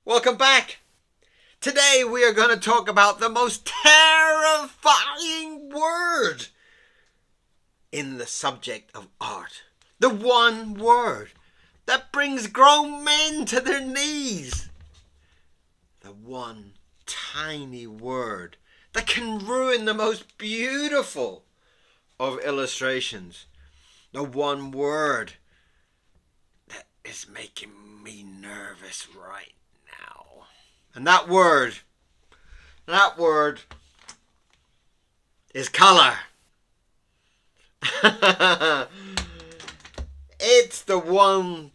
Welcome back. Today we are going to talk about the most terrifying word in the subject of art. The one word that brings grown men to their knees. The one tiny word that can ruin the most beautiful of illustrations. The one word that is making me nervous right now. And that word is color. It's the one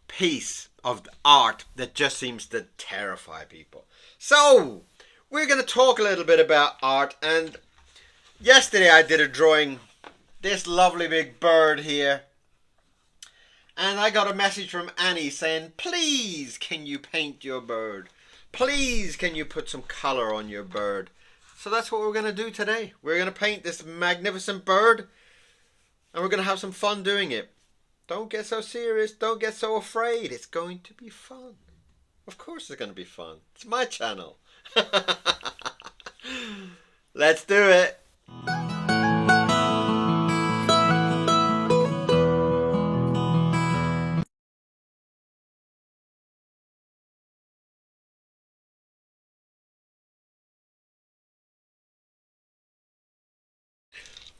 piece of art that just seems to terrify people. So, we're going to talk a little bit about art. And yesterday I did a drawing, this lovely big bird here. And I got a message from Annie saying, please can you paint your bird? Please can you put some color on your bird? So that's what we're going to do today. We're going to paint this magnificent bird. And we're going to have some fun doing it. Don't get so serious. Don't get so afraid. It's going to be fun. Of course it's going to be fun. It's my channel. Let's do it.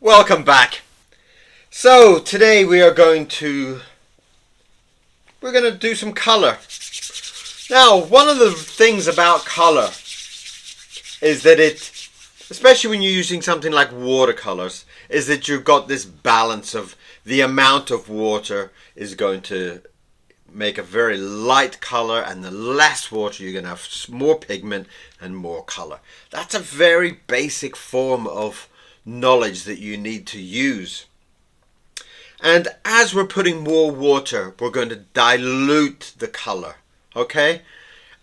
Welcome back. So today we are going to do some color. Now, one of the things about color is that it, especially when you're using something like watercolors, is that you've got this balance of the amount of water is going to make a very light color, and the less water you're going to have more pigment and more color. That's a very basic form of knowledge that you need to use. And as we're putting more water, we're going to dilute the color, okay?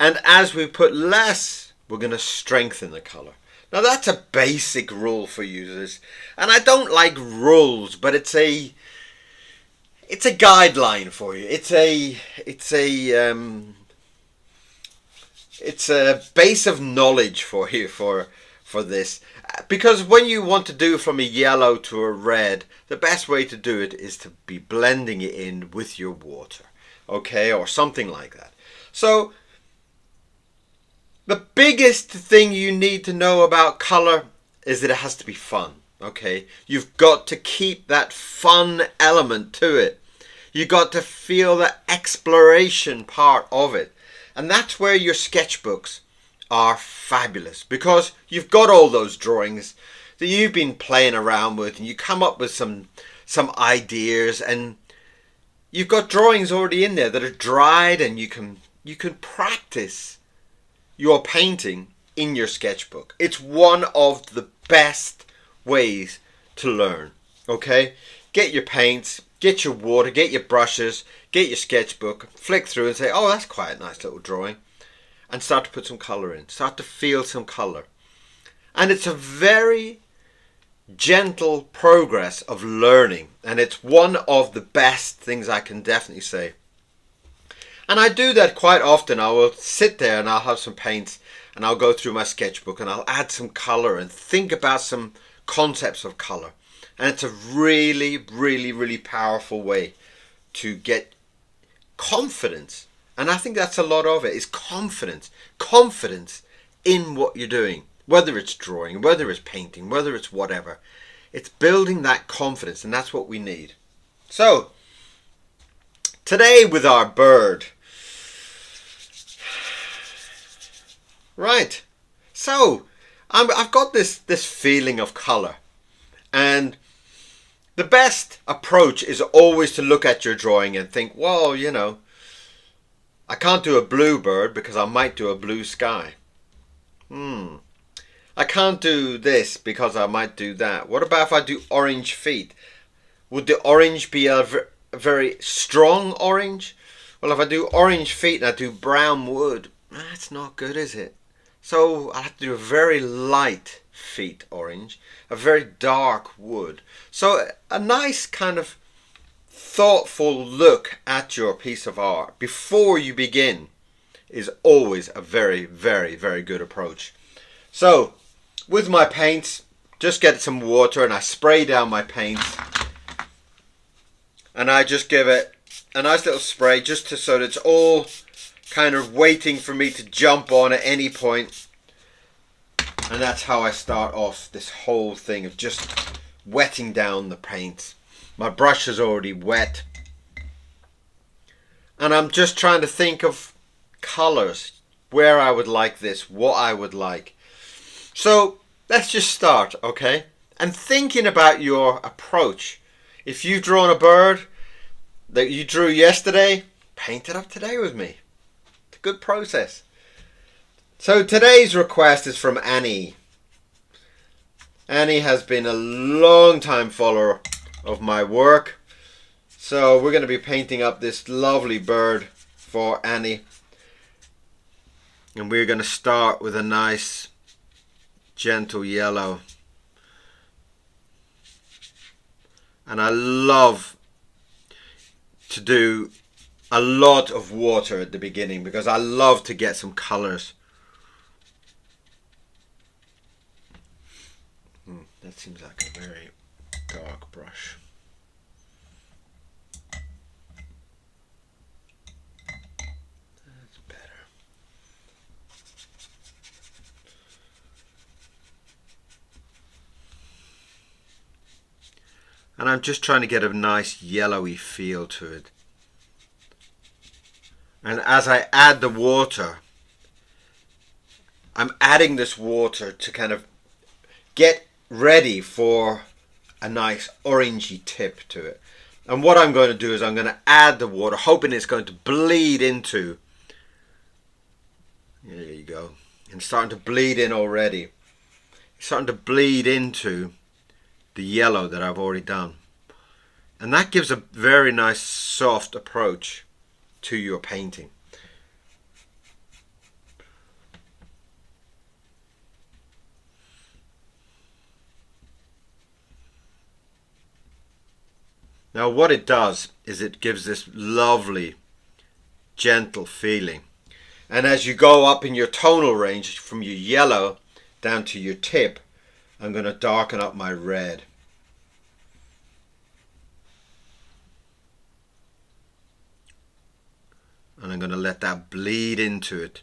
And as we put less, we're going to strengthen the color. Now that's a basic rule for users, and I don't like rules, but it's a guideline for you. It's a base of knowledge for you for this. Because when you want to do from a yellow to a red, the best way to do it is to be blending it in with your water, okay, or something like that. So the biggest thing you need to know about color is that it has to be fun, okay? You've got to keep that fun element to it. You've got to feel the exploration part of it. And that's where your sketchbooks are fabulous, because you've got all those drawings that you've been playing around with, and you come up with some ideas, and you've got drawings already in there that are dried, and you can practice your painting in your sketchbook. It's one of the best ways to learn, okay? Get your paints, get your water, get your brushes, get your sketchbook, flick through and say, oh, that's quite a nice little drawing. And start to put some color in. Start to feel some color. And it's a very gentle progress of learning. And it's one of the best things I can definitely say. And I do that quite often. I will sit there and I'll have some paints and I'll go through my sketchbook and I'll add some color and think about some concepts of color. And it's a really, really, really powerful way to get confidence. And I think that's a lot of it, is confidence. Confidence in what you're doing. Whether it's drawing, whether it's painting, whether it's whatever. It's building that confidence, and that's what we need. So, today with our bird. Right. So, I've got this feeling of colour. And the best approach is always to look at your drawing and think, well, you know, I can't do a blue bird because I might do a blue sky. I can't do this because I might do that. What about if I do orange feet? Would the orange be a very strong orange? Well, if I do orange feet and I do brown wood, that's not good, is it? So I'll have to do a very light feet orange, a very dark wood. So a nice kind of thoughtful look at your piece of art before you begin is always a very, very, very good approach. So with my paints, just get some water and I spray down my paints, and I just give it a nice little spray just so that it's all kind of waiting for me to jump on at any point. And that's how I start off this whole thing of just wetting down the paint. My brush is already wet, and I'm just trying to think of colors, where I would like this, what I would like. So let's just start, okay? And thinking about your approach. If you've drawn a bird that you drew yesterday, paint it up today with me. It's a good process. So today's request is from Annie. Annie has been a long time follower of my work. So we're going to be painting up this lovely bird for Annie. And we're going to start with a nice gentle yellow. And I love to do a lot of water at the beginning because I love to get some colors. That seems like a very dark brush. That's better. And I'm just trying to get a nice yellowy feel to it. And as I add the water, I'm adding this water to kind of get ready for a nice orangey tip to it. And what I'm going to do is I'm going to add the water, hoping it's going to bleed into. There you go. And starting to bleed in already. It's starting to bleed into the yellow that I've already done. And that gives a very nice soft approach to your painting. Now what it does is it gives this lovely gentle feeling, and as you go up in your tonal range from your yellow down to your tip, I'm going to darken up my red. And I'm going to let that bleed into it.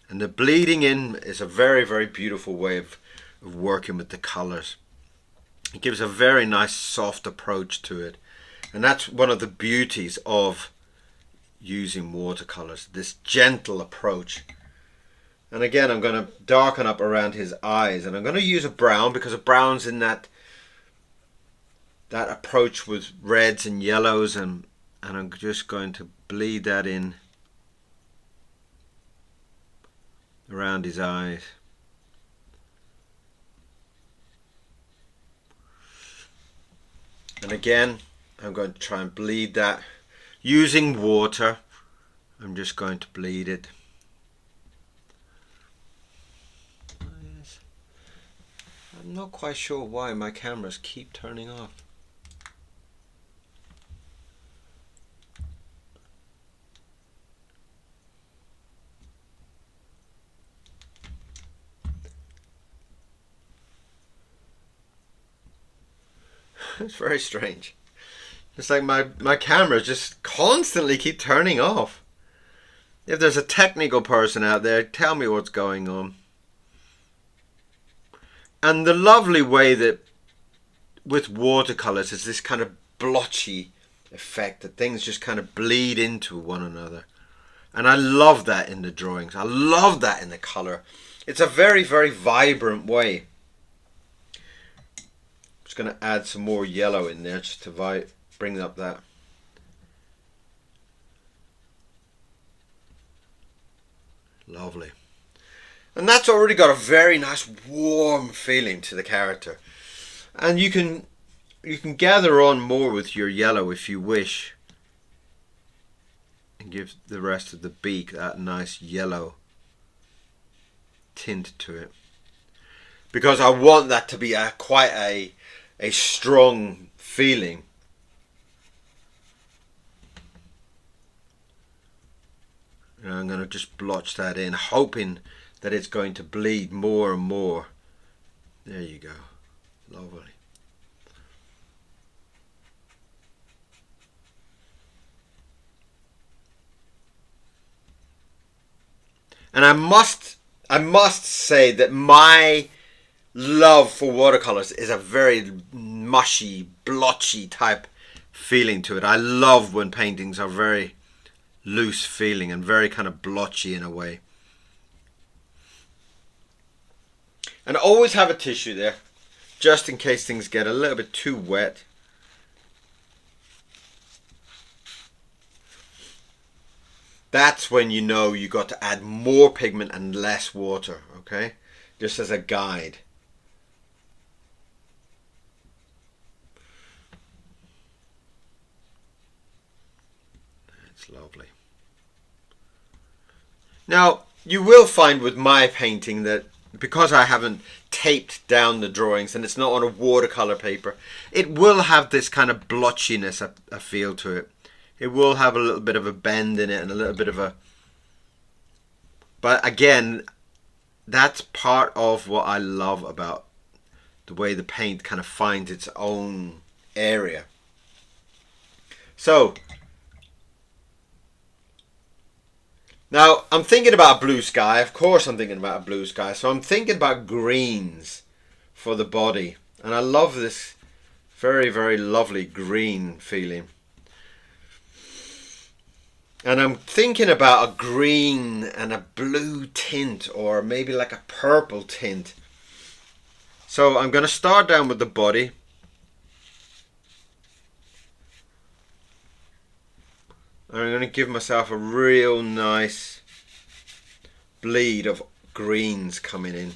And the bleeding in is a very, very beautiful way of working with the colors. It gives a very nice soft approach to it. And that's one of the beauties of using watercolors, this gentle approach. And again, I'm going to darken up around his eyes, and I'm going to use a brown because a brown's in that approach with reds and yellows, and I'm just going to bleed that in around his eyes. And again, I'm going to try and bleed that using water. I'm just going to bleed it. I'm not quite sure why my cameras keep turning off. It's very strange. It's like my cameras just constantly keep turning off. If there's a technical person out there, tell me what's going on. And the lovely way that with watercolors is this kind of blotchy effect that things just kind of bleed into one another. And I love that in the drawings. I love that in the color. It's a very, very vibrant way. I'm just going to add some more yellow in there just to bring up that. Lovely. And that's already got a very nice warm feeling to the character. And you can gather on more with your yellow if you wish. And give the rest of the beak that nice yellow tint to it. Because I want that to be quite a strong feeling. And I'm going to just blotch that in, hoping that it's going to bleed more and more. There you go. Lovely. And I must say that my love for watercolors is a very mushy, blotchy type feeling to it. I love when paintings are very loose feeling and very kind of blotchy in a way. And always have a tissue there, just in case things get a little bit too wet. That's when you know you got to add more pigment and less water, okay? Just as a guide. That's lovely. Now, you will find with my painting that because I haven't taped down the drawings and it's not on a watercolor paper, it will have this kind of blotchiness, a feel to it. It will have a little bit of a bend in it and a little bit of a... But again, that's part of what I love about the way the paint kind of finds its own area. So, now I'm thinking about a blue sky. Of course I'm thinking about a blue sky. So I'm thinking about greens for the body. And I love this very, very lovely green feeling. And I'm thinking about a green and a blue tint, or maybe like a purple tint. So I'm going to start down with the body. And I'm going to give myself a real nice bleed of greens coming in.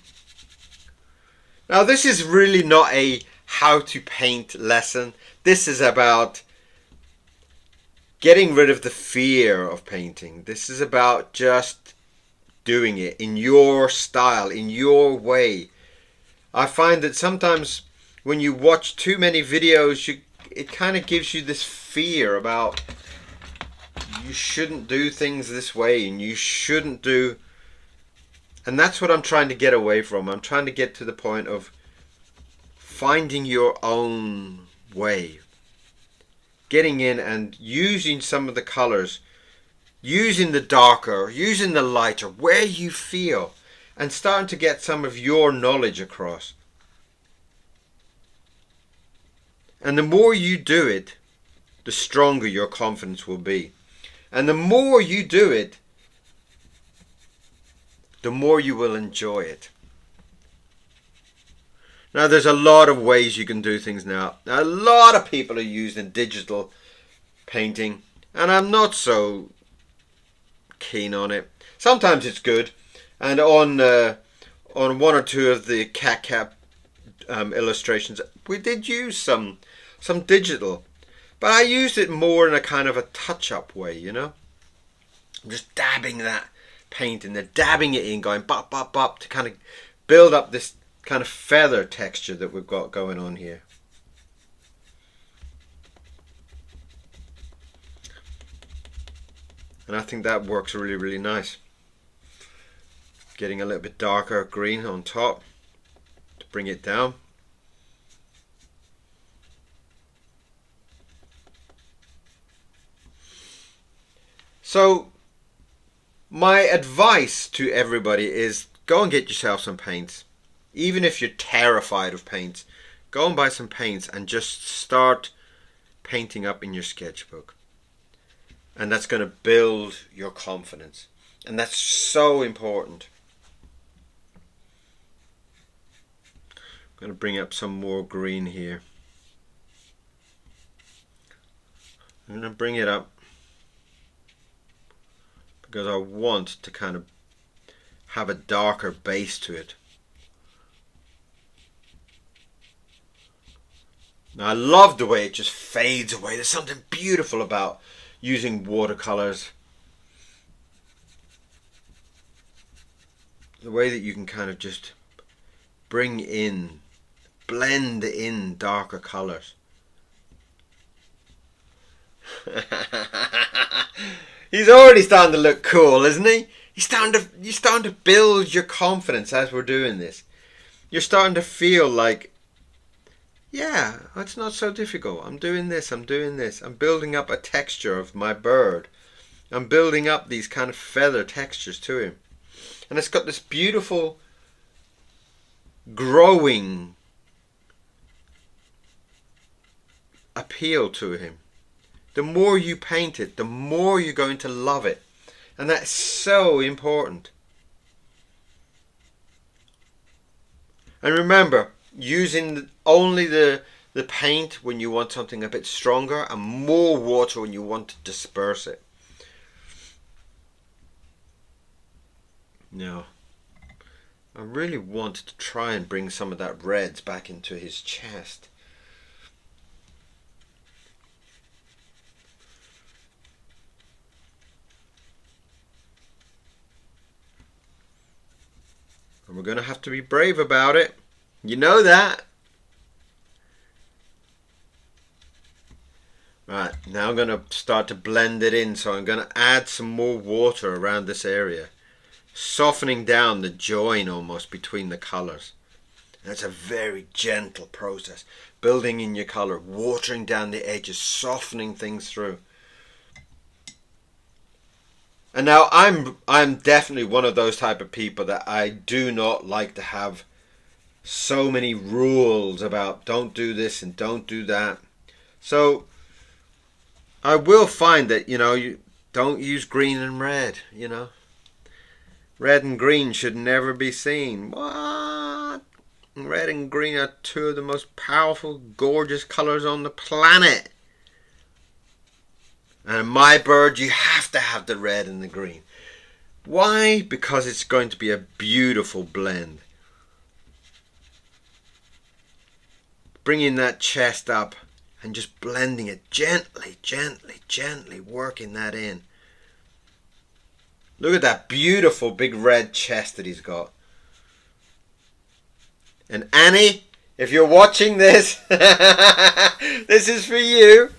Now this is really not a how to paint lesson. This is about getting rid of the fear of painting. This is about just doing it in your style, in your way. I find that sometimes when you watch too many videos, it kind of gives you this fear about you shouldn't do things this way and you shouldn't do... And that's what I'm trying to get away from. I'm trying to get to the point of finding your own way. Getting in and using some of the colors, using the darker, using the lighter, where you feel, and starting to get some of your knowledge across. And the more you do it, the stronger your confidence will be. And the more you do it, the more you will enjoy it. Now there's a lot of ways you can do things now. A lot of people are using digital painting and I'm not so keen on it. Sometimes it's good, and on one or two of the cat illustrations we did use some digital, but I used it more in a kind of a touch-up way, you know. I'm just dabbing that paint in there, dabbing it in, going bop bop bop to kind of build up this kind of feather texture that we've got going on here. And I think that works really, really nice. Getting a little bit darker green on top to bring it down. So my advice to everybody is go and get yourself some paints. Even if you're terrified of paints, go and buy some paints and just start painting up in your sketchbook. And that's going to build your confidence. And that's so important. I'm going to bring up some more green here. I'm going to bring it up because I want to kind of have a darker base to it. Now I love the way it just fades away. There's something beautiful about using watercolors. The way that you can kind of just bring in, blend in darker colors. He's already starting to look cool, isn't he? You're starting to build your confidence as we're doing this. You're starting to feel like, yeah, it's not so difficult. I'm doing this, I'm doing this. I'm building up a texture of my bird. I'm building up these kind of feather textures to him. And it's got this beautiful growing appeal to him. The more you paint it, the more you're going to love it. And that's so important. And remember, using only the paint when you want something a bit stronger, and more water when you want to disperse it. Now, I really wanted to try and bring some of that reds back into his chest. And we're going to have to be brave about it. You know that. Right, now I'm going to start to blend it in. So I'm going to add some more water around this area, softening down the join almost between the colours. And it's a very gentle process. Building in your colour, watering down the edges, softening things through. And now I'm definitely one of those type of people that I do not like to have so many rules about don't do this and don't do that. So I will find that, you don't use green and red, Red and green should never be seen. What? Red and green are two of the most powerful, gorgeous colours on the planet. And in my bird, you have to have the red and the green. Why? Because it's going to be a beautiful blend. Bringing that chest up and just blending it gently, gently, gently, working that in. Look at that beautiful big red chest that he's got. And Annie, if you're watching this, this is for you.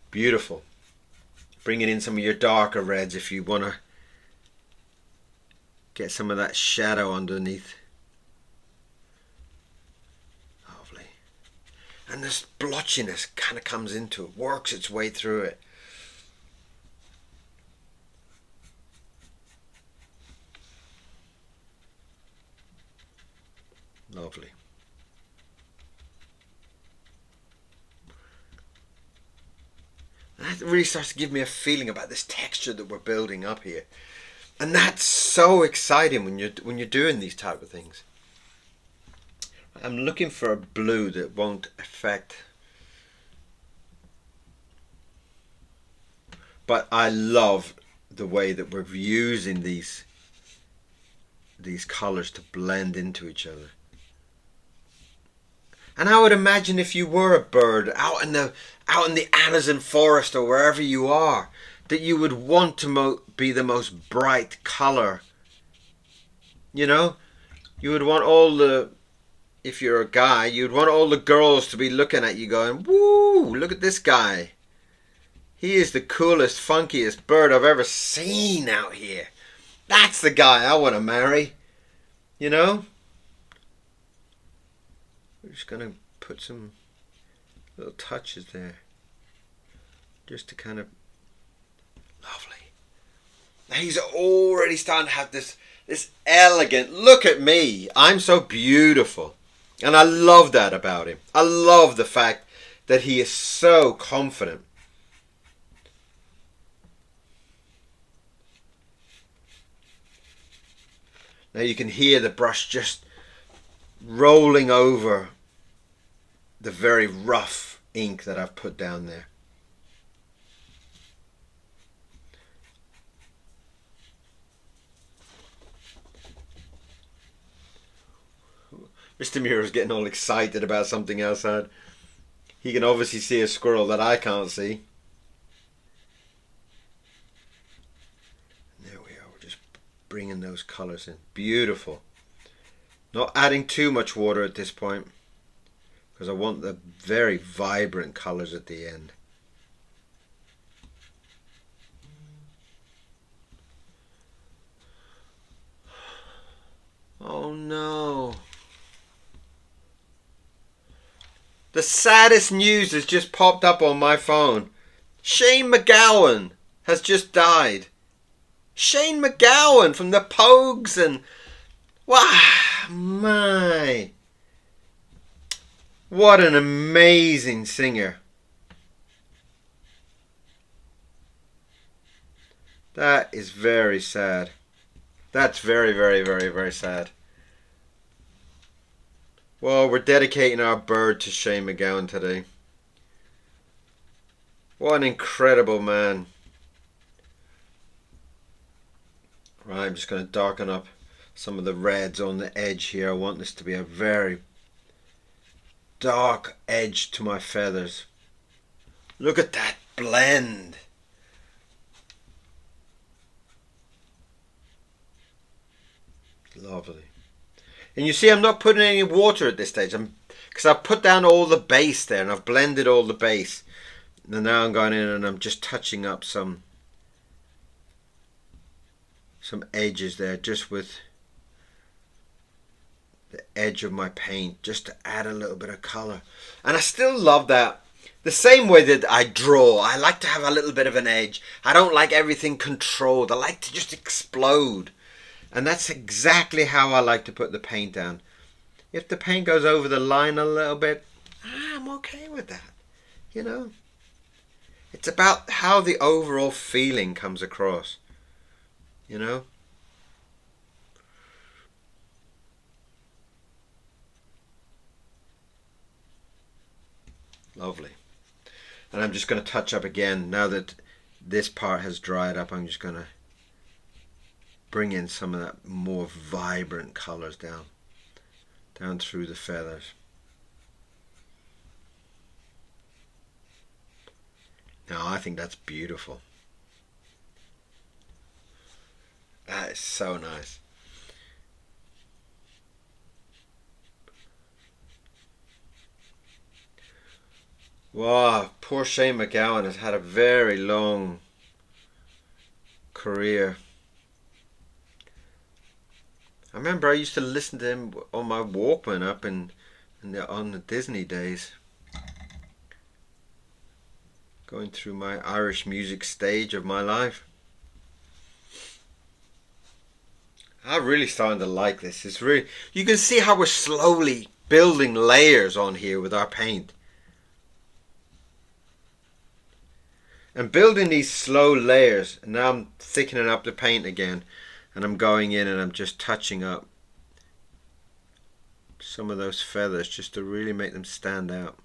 Beautiful. Bringing in some of your darker reds if you want to get some of that shadow underneath. Lovely. And this blotchiness kind of comes into it, works its way through it. Lovely. That really starts to give me a feeling about this texture that we're building up here. And that's so exciting when you're doing these type of things. I'm looking for a blue that won't affect. But I love the way that we're using these colours to blend into each other. And I would imagine if you were a bird out in the Amazon forest or wherever you are, that you would want to be the most bright colour. You would want if you're a guy, you'd want all the girls to be looking at you going, woo, look at this guy. He is the coolest, funkiest bird I've ever seen out here. That's the guy I want to marry. We're just going to put some little touches there. Just to kind of... Lovely. Now he's already starting to have this elegant... Look at me. I'm so beautiful. And I love that about him. I love the fact that he is so confident. Now you can hear the brush just rolling over the very rough ink that I've put down there. Mr. Muir's getting all excited about something outside. He can obviously see a squirrel that I can't see. There we are, we're just bringing those colours in. Beautiful. Not adding too much water at this point, because I want the very vibrant colours at the end. The saddest news has just popped up on my phone. Shane MacGowan has just died. Shane MacGowan from the Pogues and... Wow, my... What an amazing singer. That is very sad. That's very, very, very, very sad. Well, we're dedicating our bird to Shane MacGowan today. What an incredible man. Right, I'm just going to darken up some of the reds on the edge here. I want this to be a very dark edge to my feathers. Look at that blend. Lovely. And you see I'm not putting any water at this stage, because I've put down all the base there and I've blended all the base. And now I'm going in and I'm just touching up some edges there, just with the edge of my paint, just to add a little bit of color. And I still love that. The same way that I draw, I like to have a little bit of an edge. I don't like everything controlled. I like to just explode. And that's exactly how I like to put the paint down. If the paint goes over the line a little bit, I'm okay with that. You know, it's about how the overall feeling comes across. You know? Lovely. And I'm just going to touch up again. Now that this part has dried up, I'm just going to bring in some of that more vibrant colors down through the feathers. Now I think that's beautiful. That is so nice. Wow, poor Shane MacGowan has had a very long career. I remember I used to listen to him on my Walkman up on the Disney days. Going through my Irish music stage of my life. I'm really starting to like this. It's really, you can see how we're slowly building layers on here with our paint. And building these slow layers, and now I'm thickening up the paint again. And I'm going in and I'm just touching up some of those feathers just to really make them stand out.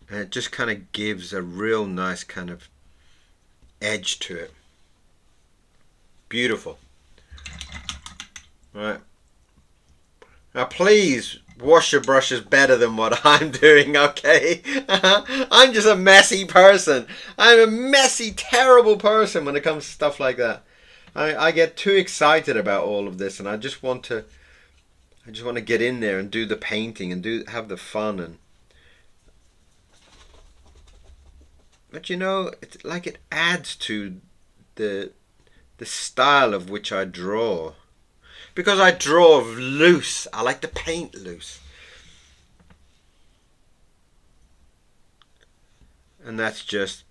And it just kind of gives a real nice kind of edge to it. Beautiful. Right. Now please wash your brushes better than what I'm doing, okay? I'm just a messy person. I'm a messy, terrible person when it comes to stuff like that. I get too excited about all of this, and I just want to get in there and do the painting and have the fun. But you know, it's like it adds to the style of which I draw. Because I draw loose. I like to paint loose. And that's just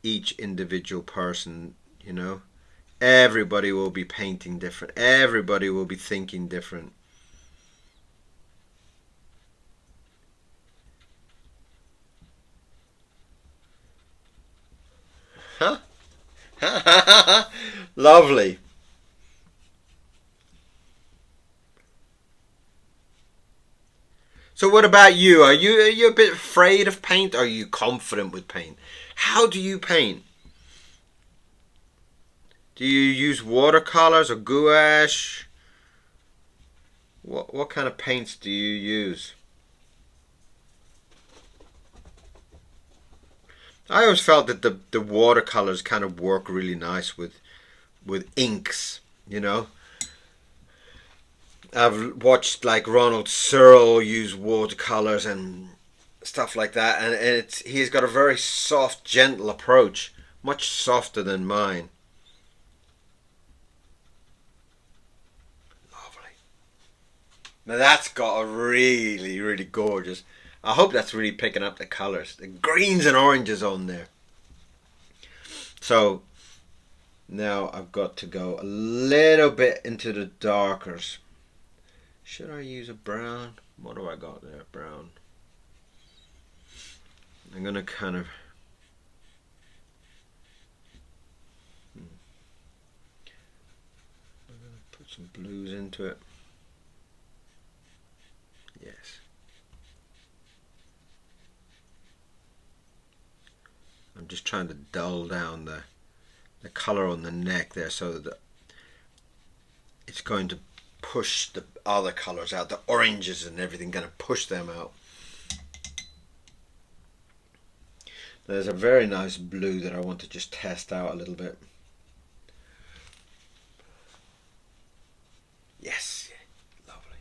each individual person, you know. Everybody will be painting different. Everybody will be thinking different. Huh? Lovely. So what about you? Are you a bit afraid of paint? Or are you confident with paint? How do you paint? Do you use watercolors or gouache? What kind of paints do you use? I always felt that the watercolors kind of work really nice with inks, you know. I've watched like Ronald Searle use watercolors and stuff like that, and he's got a very soft, gentle approach, much softer than mine. Now that's got a really, really gorgeous. I hope that's really picking up the colours. The greens and oranges on there. So now I've got to go a little bit into the darkers. Should I use a brown? What do I got there? Brown. I'm going to kind of... I'm going to put some blues into it. Yes. I'm just trying to dull down the colour on the neck there so that it's going to push the other colours out. The oranges and everything, going to push them out. There's a very nice blue that I want to just test out a little bit. Yes, yeah, lovely.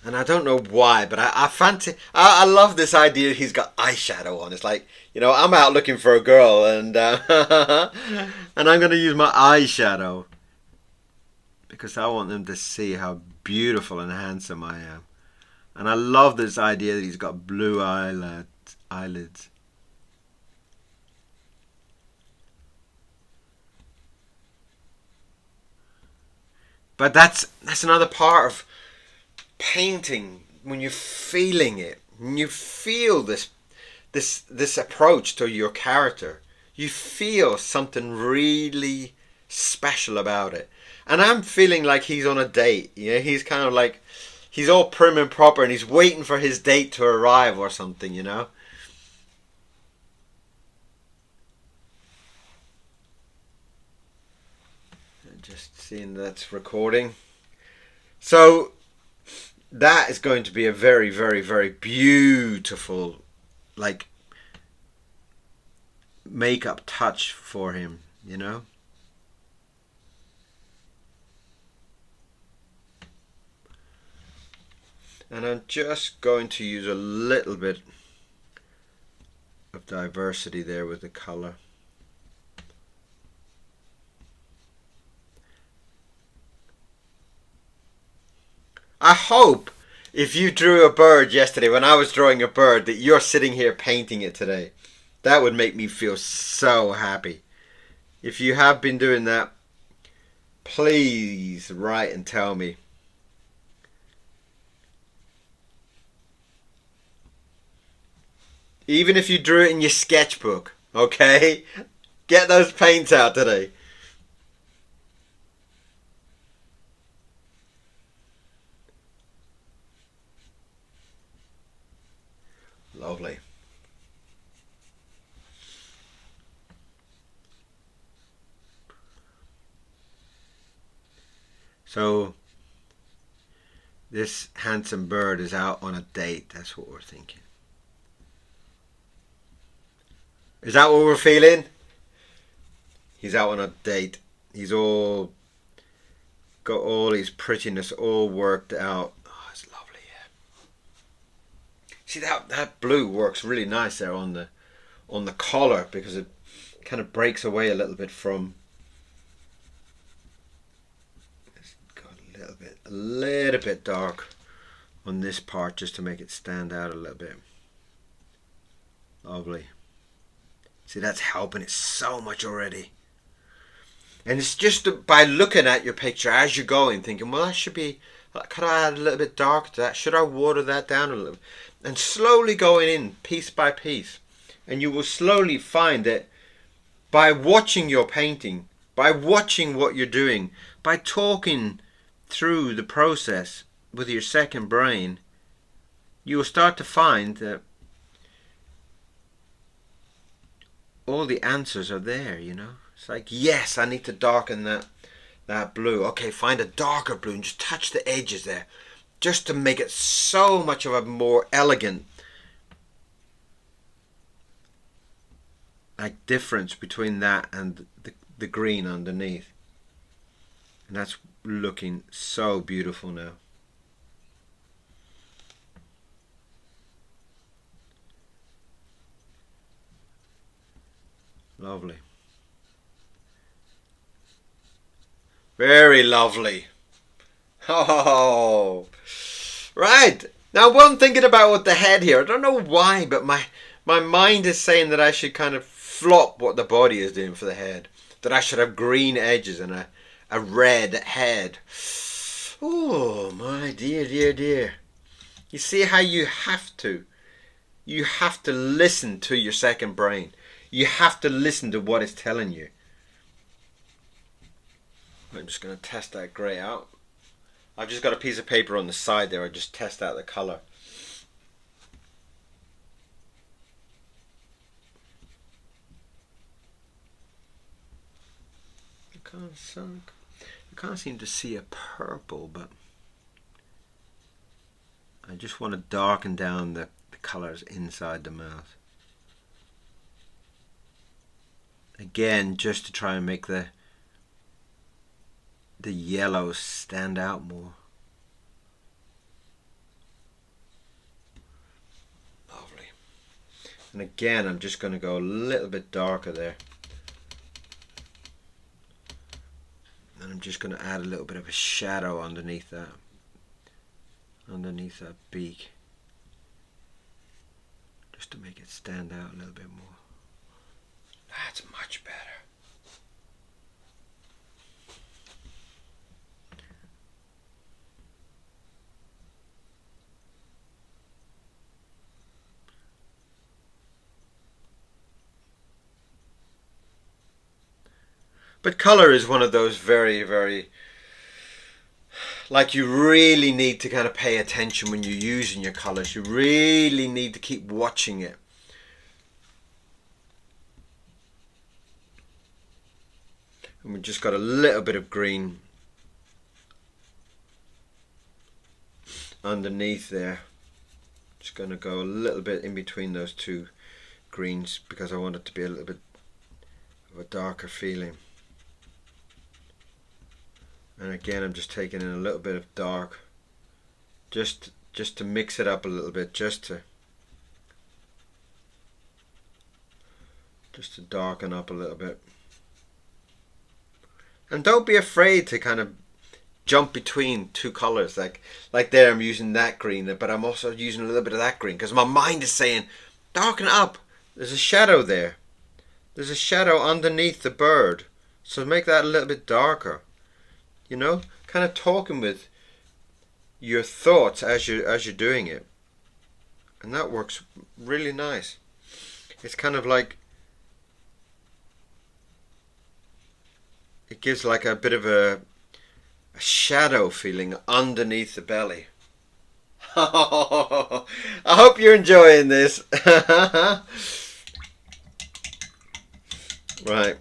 And I don't know why, but I fancy, I love this idea he's got eyeshadow on. It's like, you know, I'm out looking for a girl and and I'm going to use my eyeshadow because I want them to see how beautiful and handsome I am. And I love this idea that he's got blue eyelids. But that's another part of painting, when you're feeling it, when you feel this approach to your character, you feel something really special about it. And I'm feeling like he's on a date. You know, he's kind of like, he's all prim and proper and he's waiting for his date to arrive or something, you know. Just seeing that's recording. So that is going to be a very, very, very beautiful, like, makeup touch for him, you know. And I'm just going to use a little bit of diversity there with the color. I hope if you drew a bird yesterday when I was drawing a bird that you're sitting here painting it today. That would make me feel so happy. If you have been doing that, please write and tell me. Even if you drew it in your sketchbook, okay? Get those paints out today. Lovely. So this handsome bird is out on a date. That's what we're thinking. Is that what we're feeling? He's out on a date. He's all got all his prettiness all worked out. Oh, it's lovely, yeah. See that blue works really nice there on the collar because it kind of breaks away a little bit from. It's got a little bit dark on this part just to make it stand out a little bit. Lovely. See, that's helping it so much already. And it's just by looking at your picture as you're going, thinking, well, that should be, could I add a little bit dark to that? Should I water that down a little? And slowly going in, piece by piece. And you will slowly find that by watching your painting, by watching what you're doing, by talking through the process with your second brain, you will start to find that all the answers are there, you know. It's like, yes, I need to darken that blue. Okay, find a darker blue and just touch the edges there. Just to make it so much of a more elegant like difference between that and the green underneath. And that's looking so beautiful now. Lovely. Very lovely. Oh, right. Now, what I'm thinking about with the head here, I don't know why, but my mind is saying that I should kind of flop what the body is doing for the head. That I should have green edges and a red head. Oh, my dear, dear, dear. You see how you have to. You have to listen to your second brain. You have to listen to what it's telling you. I'm just going to test that grey out. I've just got a piece of paper on the side there. I just test out the colour. I can't seem to see a purple, but I just want to darken down the colours inside the mouth. Again, just to try and make the yellows stand out more. Lovely. And again, I'm just going to go a little bit darker there. And I'm just going to add a little bit of a shadow underneath that beak, just to make it stand out a little bit more. That's much better. But colour is one of those very, very, like, you really need to kind of pay attention when you're using your colours. You really need to keep watching it. And we've just got a little bit of green underneath there. Just going to go a little bit in between those two greens because I want it to be a little bit of a darker feeling. And again, I'm just taking in a little bit of dark, just to mix it up a little bit, just to darken up a little bit. And don't be afraid to kind of jump between two colors. Like there, I'm using that green, but I'm also using a little bit of that green because my mind is saying, darken up. There's a shadow there. There's a shadow underneath the bird, so make that a little bit darker. You know, kind of talking with your thoughts as you're doing it, and that works really nice. It's kind of like it gives like a bit of a shadow feeling underneath the belly. I hope you're enjoying this. Right.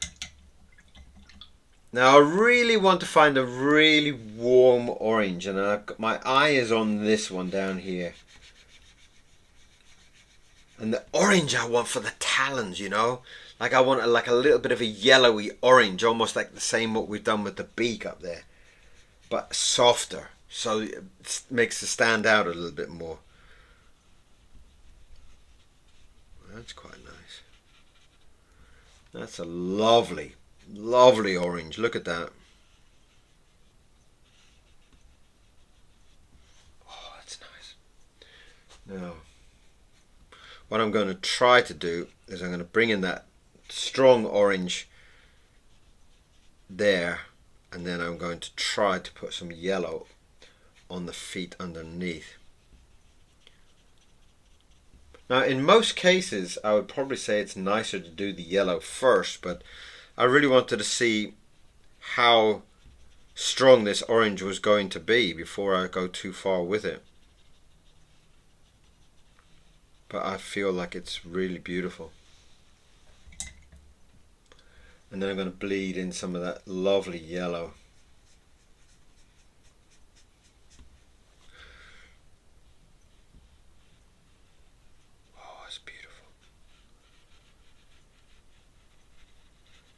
Now I really want to find a really warm orange, and I've got, my eye is on this one down here. And the orange I want for the talons, you know? Like I want like a little bit of a yellowy orange, almost like the same what we've done with the beak up there. But softer, so it makes it stand out a little bit more. That's quite nice. That's a lovely orange. Look at that. Oh, that's nice. Now, what I'm going to try to do is I'm going to bring in that strong orange there, and then I'm going to try to put some yellow on the feet underneath. Now, in most cases, I would probably say it's nicer to do the yellow first, but I really wanted to see how strong this orange was going to be before I go too far with it. But I feel like it's really beautiful. And then I'm going to bleed in some of that lovely yellow. Oh, it's beautiful.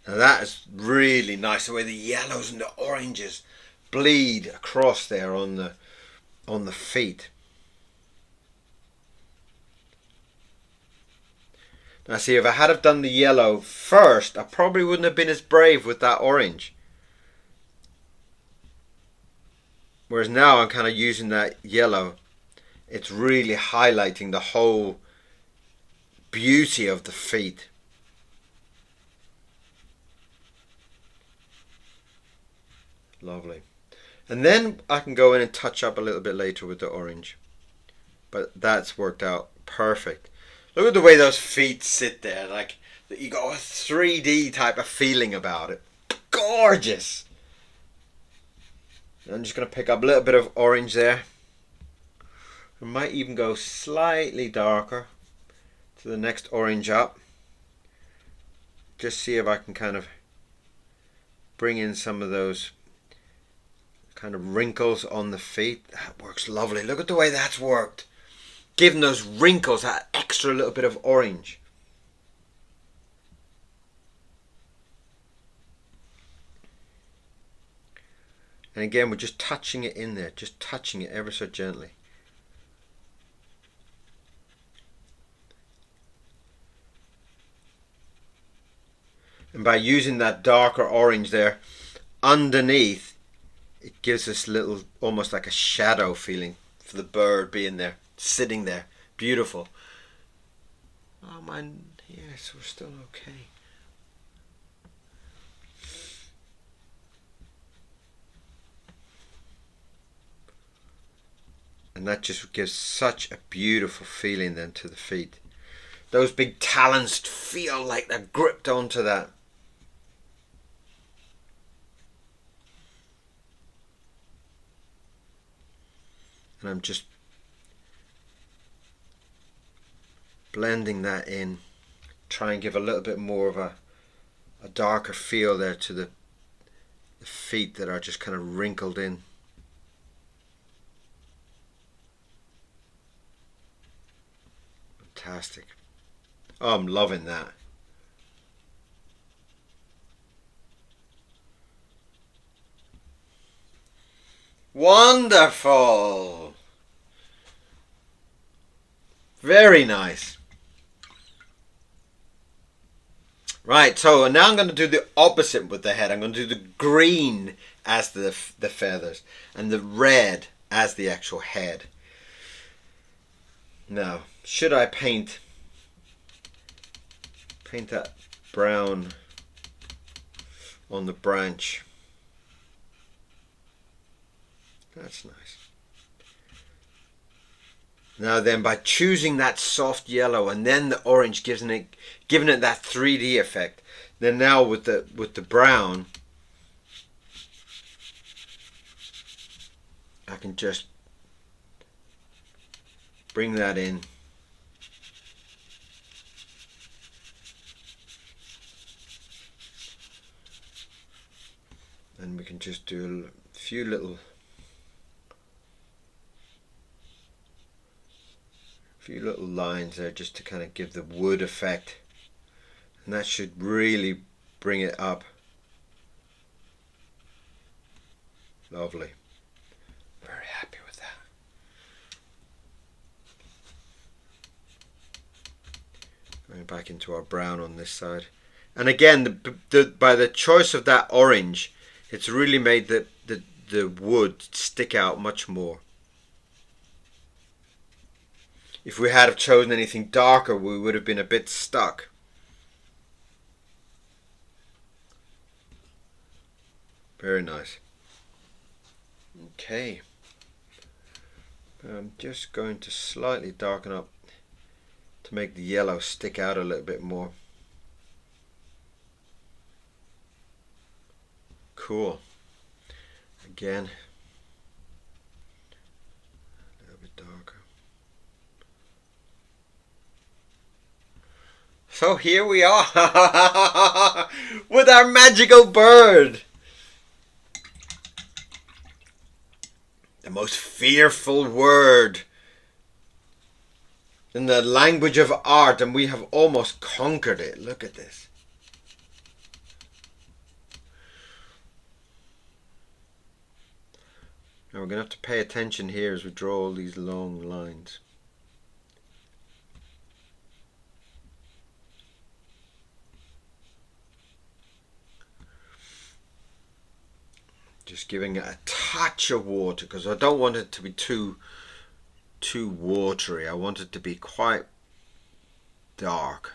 Now that is really nice, the way the yellows and the oranges bleed across there on the feet. Now see, if I had have done the yellow first, I probably wouldn't have been as brave with that orange. Whereas now I'm kind of using that yellow. It's really highlighting the whole beauty of the feet. Lovely. And then I can go in and touch up a little bit later with the orange. But that's worked out perfect. Look at the way those feet sit there. Like, you got a 3D type of feeling about it. Gorgeous. I'm just going to pick up a little bit of orange there. I might even go slightly darker to the next orange up. Just see if I can kind of bring in some of those kind of wrinkles on the feet. That works lovely. Look at the way that's worked. Giving those wrinkles that extra little bit of orange. And again, we're just touching it in there, just touching it ever so gently. And by using that darker orange there underneath, it gives us little, almost like a shadow feeling for the bird being there, sitting there. Beautiful. Oh man, yes, we're still okay. And that just gives such a beautiful feeling then to the feet. Those big talons feel like they're gripped onto that. And I'm just blending that in. Try and give a little bit more of a darker feel there to the feet that are just kind of wrinkled in. Fantastic. Oh, I'm loving that. Wonderful. Very nice. Right, so now I'm going to do the opposite with the head. I'm going to do the green as the feathers and the red as the actual head. Now, should I paint that brown on the branch? That's nice. Now then, by choosing that soft yellow and then the orange, giving it that 3D effect. Then now with the brown, I can just bring that in. And we can just do a few little lines there just to kind of give the wood effect, and that should really bring it up. Lovely. Very happy with that. Going back into our brown on this side, and again by the choice of that orange, it's really made the wood stick out much more. If we had have chosen anything darker, we would have been a bit stuck. Very nice. Okay. I'm just going to slightly darken up to make the yellow stick out a little bit more. Cool. Again. A little bit darker. So here we are with our magical bird. The most fearful word in the language of art, and we have almost conquered it. Look at this. Now we're going to have to pay attention here as we draw all these long lines. Just giving it a touch of water because I don't want it to be too watery. I want it to be quite dark.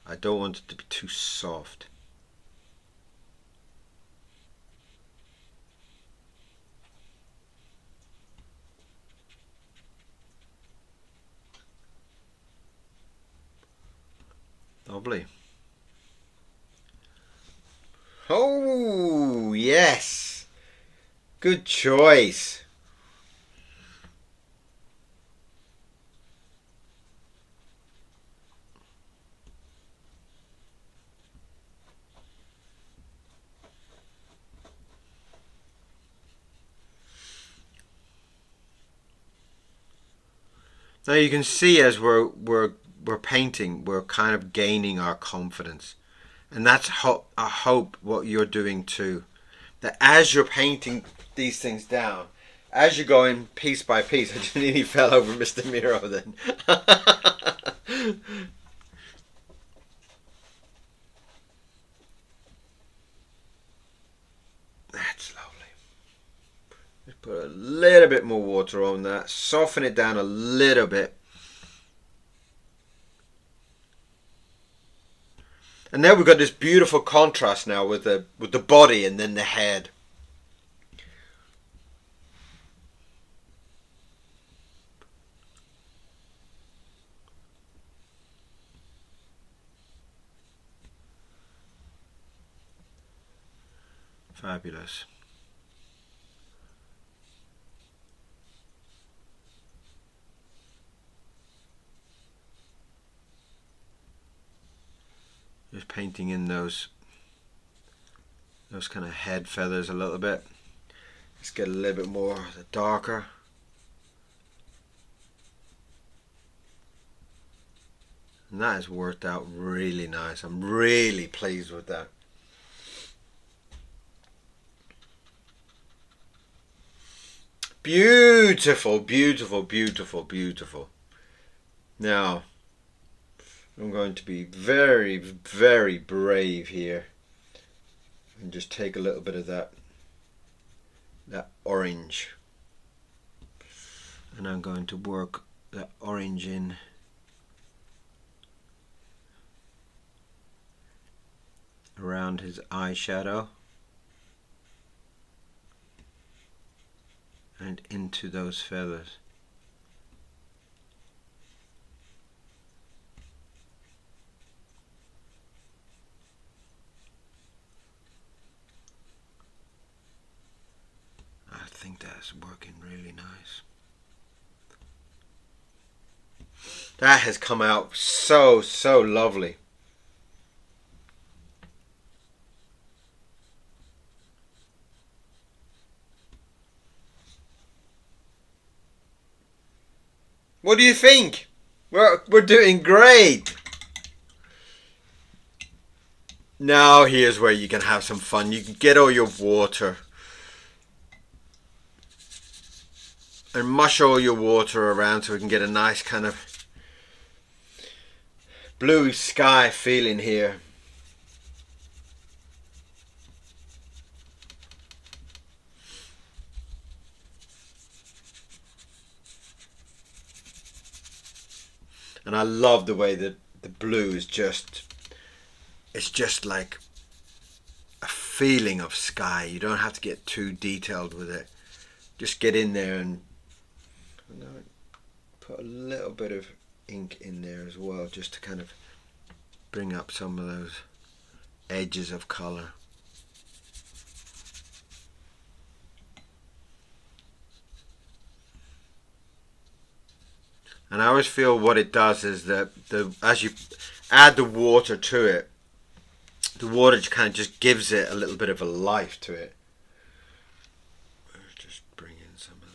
I don't want it to be too soft. Lovely. Oh, yes. Good choice. Now you can see as we're painting, we're kind of gaining our confidence. And that's I hope what you're doing too. That as you're painting these things down, as you're going piece by piece, I just nearly fell over Mr. Miro then. That's lovely. Just put a little bit more water on that, soften it down a little bit. And now we've got this beautiful contrast now with the body and then the head. Fabulous. Just painting in those kind of head feathers a little bit. Let's get a little bit more darker. And that has worked out really nice. I'm really pleased with that. Beautiful, beautiful, beautiful, beautiful. Now, I'm going to be very, very brave here and just take a little bit of that orange, and I'm going to work that orange in around his eyeshadow and into those feathers. I think that's working really nice. That has come out so lovely. What do you think? We're doing great. Now here's where you can have some fun. You can get all your water and mush all your water around so we can get a nice kind of blue sky feeling here. And I love the way that the blue is it's just like a feeling of sky. You don't have to get too detailed with it. Just get in there and put a little bit of ink in there as well, just to kind of bring up some of those edges of color. And I always feel what it does is that as you add the water to it, the water kind of just gives it a little bit of a life to it. Just bring in some of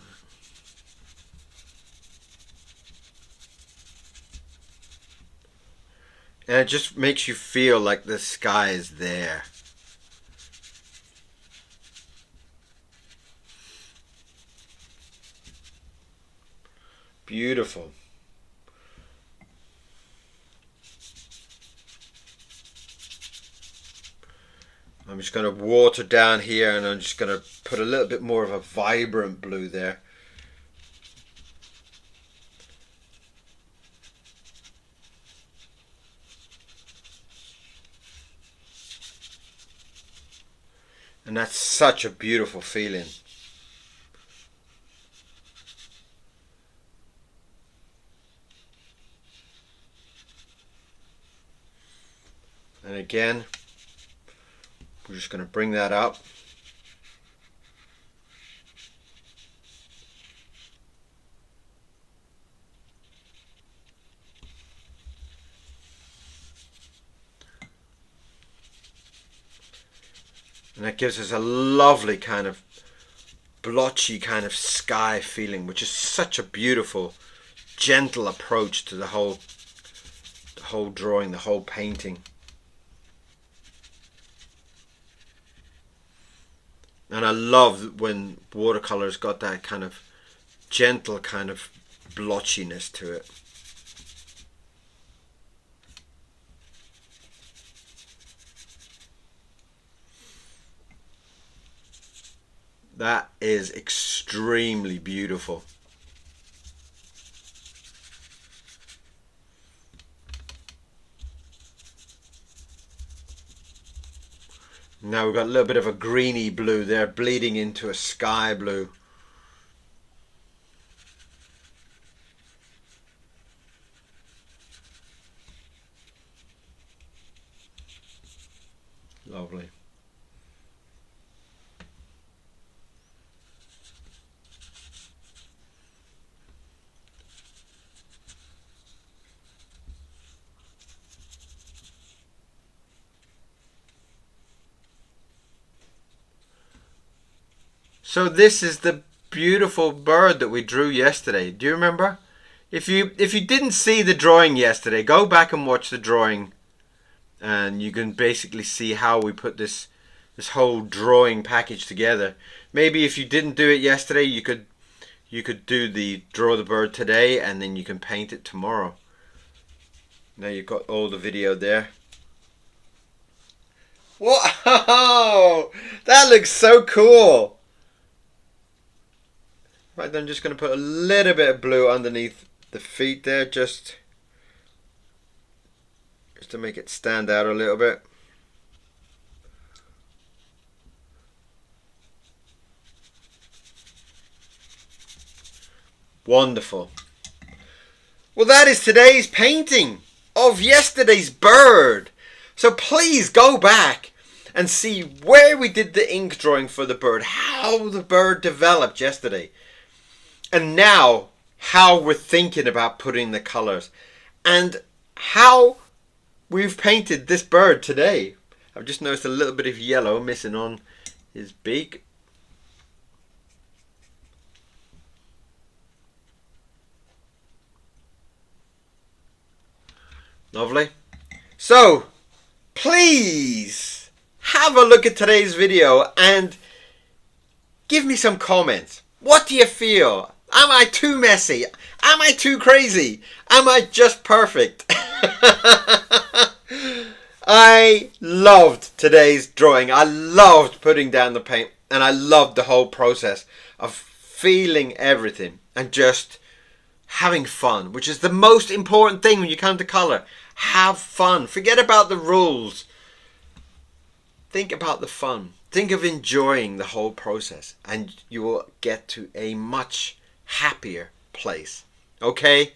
that. And it just makes you feel like the sky is there. Beautiful. I'm just going to water down here, and I'm just going to put a little bit more of a vibrant blue there. And that's such a beautiful feeling. And again, we're just going to bring that up. And that gives us a lovely kind of blotchy kind of sky feeling, which is such a beautiful, gentle approach to the whole drawing, the whole painting. And I love when watercolor's got that kind of gentle kind of blotchiness to it. That is extremely beautiful. Now we've got a little bit of a greeny blue there bleeding into a sky blue. Lovely. So this is the beautiful bird that we drew yesterday. Do you remember? If you didn't see the drawing yesterday, go back and watch the drawing, and you can basically see how we put this whole drawing package together. Maybe if you didn't do it yesterday, you could draw the bird today, and then you can paint it tomorrow. Now you've got all the video there. Whoa! That looks so cool! Right, then I'm just going to put a little bit of blue underneath the feet there, just to make it stand out a little bit. Wonderful. Well, that is today's painting of yesterday's bird. So please go back and see where we did the ink drawing for the bird, how the bird developed yesterday. And now, how we're thinking about putting the colors, and how we've painted this bird today. I've just noticed a little bit of yellow missing on his beak. Lovely. So, please have a look at today's video and give me some comments. What do you feel? Am I too messy? Am I too crazy? Am I just perfect? I loved today's drawing. I loved putting down the paint, and I loved the whole process of feeling everything and just having fun, which is the most important thing when you come to color. Have fun. Forget about the rules. Think about the fun. Think of enjoying the whole process, and you will get to a much happier place. Okay?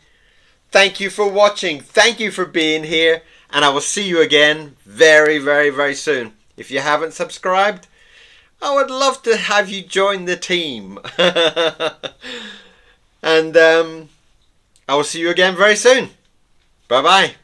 Thank you for watching. Thank you for being here, and I will see you again very, very, very soon. If you haven't subscribed, I would love to have you join the team. And I will see you again very soon. Bye bye.